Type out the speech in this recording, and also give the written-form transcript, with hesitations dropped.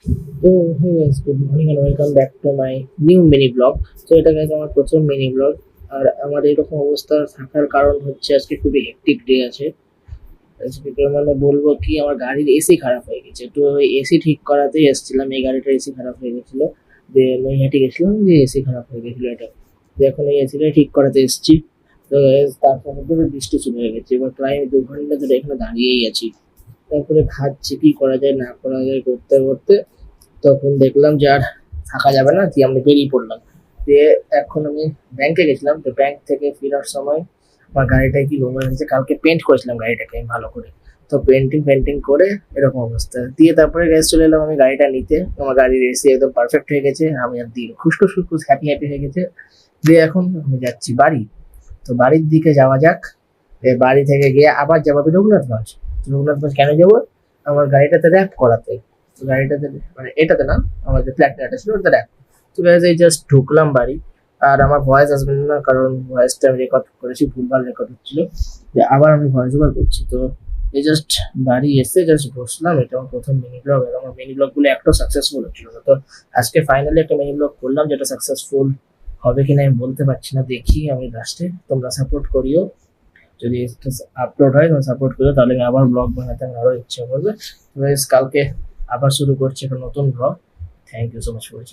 তো hey guys, good morning and welcome back to my new mini vlog. তো এটা guys আমার প্রথম মিনি ব্লগ। আর আমার এরকম অবস্থা থাকার কারণ হচ্ছে আজকে খুবই হেক্টিক ডে আছে। আজকে তো মানে বলবো কি, আমার গাড়ির এসি খারাপ হয়ে গেছে, তো ওই এসি ঠিক করাতেই এসেছিলাম। এই গাড়িটার এসি খারাপ হয়ে গেছিল, যে নৈহাটি গেছিলাম, যে এসি খারাপ হয়ে গেছিল এটা। তো এখন এই এসিটাই ঠিক করাতে এসেছি। তো guys, তারপর মধ্যে বৃষ্টি শুরু হয়ে গেছে, এবার প্রায় 2 ঘন্টা ধরে এখানে দাঁড়িয়েই আছি। তারপরে ভাবছি কি করা যায় না করা যায় করতে করতে তখন দেখলাম যে আর থাকা যাবে না, দিয়ে আমি বেরিয়ে পড়লাম। দিয়ে এখন আমি ব্যাংকে গেছিলাম, তো ব্যাংক থেকে ফেরার সময় আমার গাড়িটা কি নোংরা হয়েছে, কালকে পেন্ট করেছিলাম গাড়িটাকে আমি ভালো করে। তো পেন্টিং পেন্টিং করে এরকম অবস্থা দিয়ে তারপরে গ্যাস চলে এলাম আমি গাড়িটা নিতে। আমার গাড়ির এসি একদম পারফেক্ট হয়ে গেছে, আমি আর দিন খুশখুশ খুশখুশ হ্যাপি হ্যাপি হয়ে গেছে। দিয়ে এখন আমি যাচ্ছি বাড়ি। তো বাড়ির দিকে যাওয়া যাক। বাড়ি থেকে গিয়ে আবার যাবো আমি রঘুনাথগঞ্জ। রঘুনাথগঞ্জ কেন যাবো? আমার গাড়িটাতে র্যাপ করাতে। তো গাড়িটাতে মানে এটাতে না, আমার যে প্ল্যাটিনাটা ছিল ওটাতে র্যাপ। তো গাইজ এই জাস্ট ঢুকলাম বাড়ি। আর আমার ভয়েস আসবে না, কারণ ভয়েসটা আমি রেকর্ড করেছি, ভুলভাল রেকর্ড হচ্ছিল। যে আবার আমি ভয়েস ওভার করছি। তো এই জাস্ট বাড়ি এসে জাস্ট বসলাম। এটা আমার প্রথম মিনি ব্লগ, এবং আমার মিনি ব্লগ গুলো একটাও সাকসেসফুল হচ্ছিল না। তো আজকে ফাইনালি একটা মিনি ব্লগ করলাম, যেটা সাকসেসফুল হবে কিনা আমি বলতে পারছি না, দেখি আমি লাস্টে। তোমরা সাপোর্ট করিও, যদি আপলোড হয় তোমরা সাপোর্ট করো, তাহলে আমি আবার ব্লগ বানাতে আমার আরো ইচ্ছা করবে। তো guys, কালকে আবার শুরু করছি একটা নতুন vlog. Thank you so much for watching.